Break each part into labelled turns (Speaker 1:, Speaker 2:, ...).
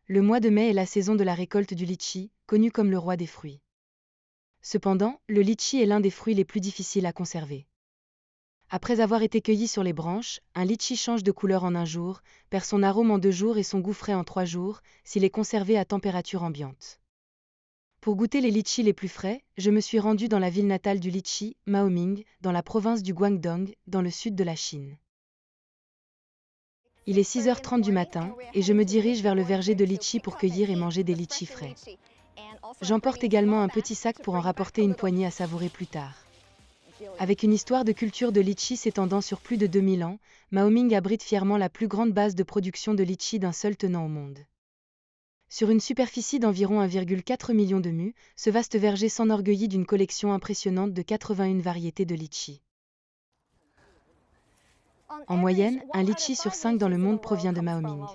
Speaker 1: Le mois de mai est la saison de la récolte du litchi, connu comme le roi des fruits. Cependant, le litchi est l'un des fruits les plus difficiles à conserver. Après avoir été cueilli sur les branches, un litchi change de couleur en un jour, perd son arôme en 2 jours et son goût frais en 3 jours, s'il est conservé à température ambiante. Pour goûter les litchis les plus frais, je me suis rendu dans la ville natale du litchi, Maoming, dans la province du Guangdong, dans le sud de la Chine. Il est 6h30 du matin, et je me dirige vers le verger de litchi pour cueillir et manger des litchis frais. J'emporte également un petit sac pour en rapporter une poignée à savourer plus tard. Avec une histoire de culture de litchi s'étendant sur plus de 2000 ans, Maoming abrite fièrement la plus grande base de production de litchi d'un seul tenant au monde. Sur une superficie d'environ 1,4 million de mu, ce vaste verger s'enorgueillit d'une collection impressionnante de 81 variétés de litchi. En moyenne, un litchi sur 5 dans le monde provient de Maoming.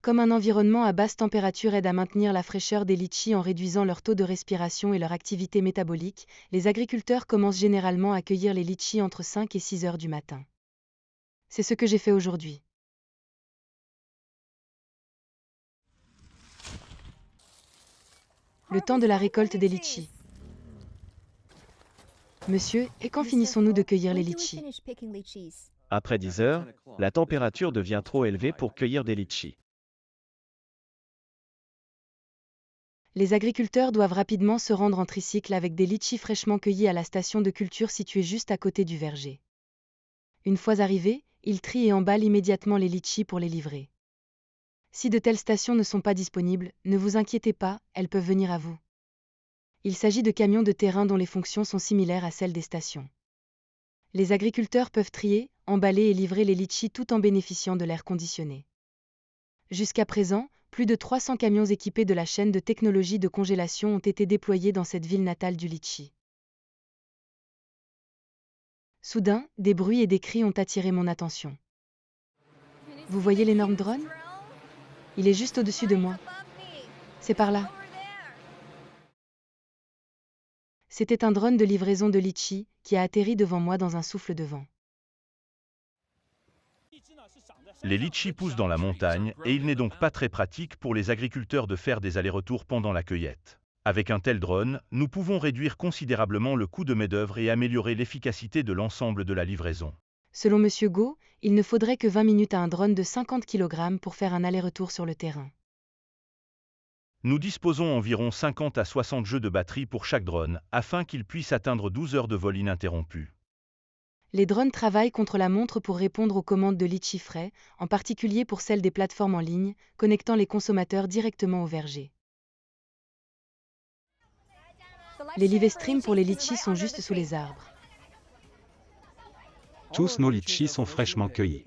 Speaker 1: Comme un environnement à basse température aide à maintenir la fraîcheur des litchis en réduisant leur taux de respiration et leur activité métabolique, les agriculteurs commencent généralement à cueillir les litchis entre 5 et 6 heures du matin. C'est ce que j'ai fait aujourd'hui. Le temps de la récolte des litchis. Monsieur, et quand finissons-nous de cueillir les litchis?
Speaker 2: Après 10 heures, la température devient trop élevée pour cueillir des litchis.
Speaker 1: Les agriculteurs doivent rapidement se rendre en tricycle avec des litchis fraîchement cueillis à la station de culture située juste à côté du verger. Une fois arrivés, ils trient et emballent immédiatement les litchis pour les livrer. Si de telles stations ne sont pas disponibles, ne vous inquiétez pas, elles peuvent venir à vous. Il s'agit de camions de terrain dont les fonctions sont similaires à celles des stations. Les agriculteurs peuvent trier, emballer et livrer les litchis tout en bénéficiant de l'air conditionné. Jusqu'à présent, plus de 300 camions équipés de la chaîne de technologie de congélation ont été déployés dans cette ville natale du litchi. Soudain, des bruits et des cris ont attiré mon attention. Vous voyez l'énorme drone? Il est juste au-dessus de moi. C'est par là. C'était un drone de livraison de litchi qui a atterri devant moi dans un souffle de vent.
Speaker 3: Les litchis poussent dans la montagne et il n'est donc pas très pratique pour les agriculteurs de faire des allers-retours pendant la cueillette. Avec un tel drone, nous pouvons réduire considérablement le coût de main-d'œuvre et améliorer l'efficacité de l'ensemble de la livraison.
Speaker 1: Selon M. Go, il ne faudrait que 20 minutes à un drone de 50 kg pour faire un aller-retour sur le terrain.
Speaker 3: Nous disposons environ 50 à 60 jeux de batterie pour chaque drone, afin qu'il puisse atteindre 12 heures de vol ininterrompu.
Speaker 1: Les drones travaillent contre la montre pour répondre aux commandes de litchis frais, en particulier pour celles des plateformes en ligne, connectant les consommateurs directement au verger. Les live streams pour les litchis sont juste sous les arbres.
Speaker 4: Tous nos litchis sont fraîchement cueillis.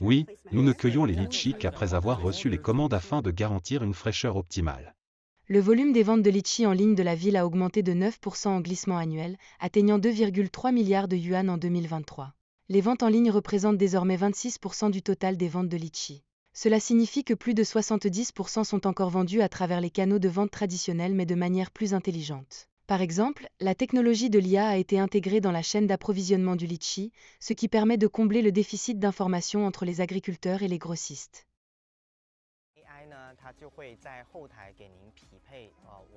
Speaker 4: Oui, nous ne cueillons les litchis qu'après avoir reçu les commandes afin de garantir une fraîcheur optimale.
Speaker 1: Le volume des ventes de litchis en ligne de la ville a augmenté de 9% en glissement annuel, atteignant 2,3 milliards de yuan en 2023. Les ventes en ligne représentent désormais 26% du total des ventes de litchis. Cela signifie que plus de 70% sont encore vendus à travers les canaux de vente traditionnels mais de manière plus intelligente. Par exemple, la technologie de l'IA a été intégrée dans la chaîne d'approvisionnement du litchi, ce qui permet de combler le déficit d'information entre les agriculteurs et les grossistes.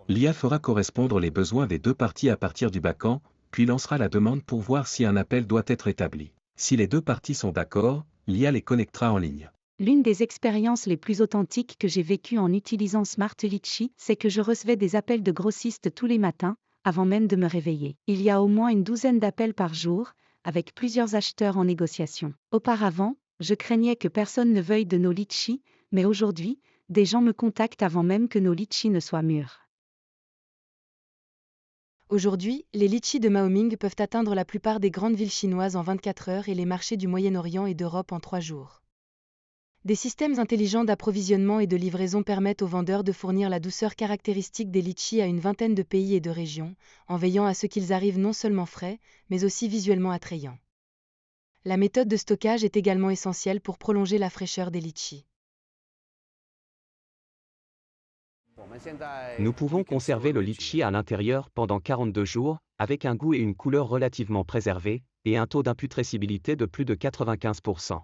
Speaker 4: L'IA fera correspondre les besoins des deux parties à partir du backend, puis lancera la demande pour voir si un appel doit être établi. Si les deux parties sont d'accord, l'IA les connectera en ligne.
Speaker 5: L'une des expériences les plus authentiques que j'ai vécues en utilisant Smart Litchi, c'est que je recevais des appels de grossistes tous les matins, avant même de me réveiller. Il y a au moins une douzaine d'appels par jour, avec plusieurs acheteurs en négociation. Auparavant, je craignais que personne ne veuille de nos litchis, mais aujourd'hui, des gens me contactent avant même que nos litchis ne soient mûrs.
Speaker 1: Aujourd'hui, les litchis de Maoming peuvent atteindre la plupart des grandes villes chinoises en 24 heures et les marchés du Moyen-Orient et d'Europe en 3 jours. Des systèmes intelligents d'approvisionnement et de livraison permettent aux vendeurs de fournir la douceur caractéristique des litchis à une vingtaine de pays et de régions, en veillant à ce qu'ils arrivent non seulement frais, mais aussi visuellement attrayants. La méthode de stockage est également essentielle pour prolonger la fraîcheur des litchis.
Speaker 2: Nous pouvons conserver le litchi à l'intérieur pendant 42 jours, avec un goût et une couleur relativement préservés, et un taux d'imputrescibilité de plus de 95%.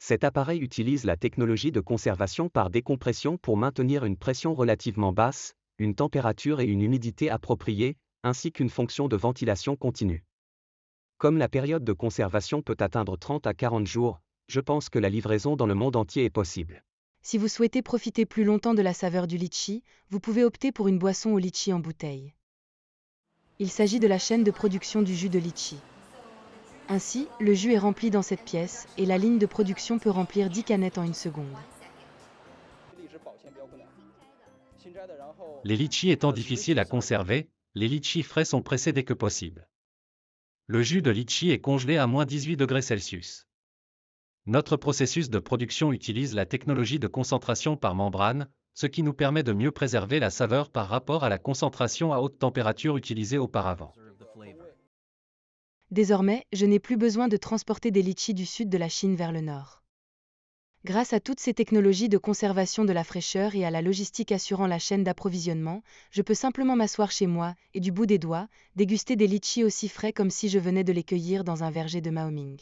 Speaker 6: Cet appareil utilise la technologie de conservation par décompression pour maintenir une pression relativement basse, une température et une humidité appropriées, ainsi qu'une fonction de ventilation continue. Comme la période de conservation peut atteindre 30 à 40 jours, je pense que la livraison dans le monde entier est possible.
Speaker 1: Si vous souhaitez profiter plus longtemps de la saveur du litchi, vous pouvez opter pour une boisson au litchi en bouteille. Il s'agit de la chaîne de production du jus de litchi. Ainsi, le jus est rempli dans cette pièce, et la ligne de production peut remplir 10 canettes en une seconde.
Speaker 7: Les litchis étant difficiles à conserver, les litchis frais sont pressés dès que possible. Le jus de litchi est congelé à moins 18 degrés Celsius. Notre processus de production utilise la technologie de concentration par membrane, ce qui nous permet de mieux préserver la saveur par rapport à la concentration à haute température utilisée auparavant.
Speaker 1: Désormais, je n'ai plus besoin de transporter des litchis du sud de la Chine vers le nord. Grâce à toutes ces technologies de conservation de la fraîcheur et à la logistique assurant la chaîne d'approvisionnement, je peux simplement m'asseoir chez moi et du bout des doigts, déguster des litchis aussi frais comme si je venais de les cueillir dans un verger de Maoming.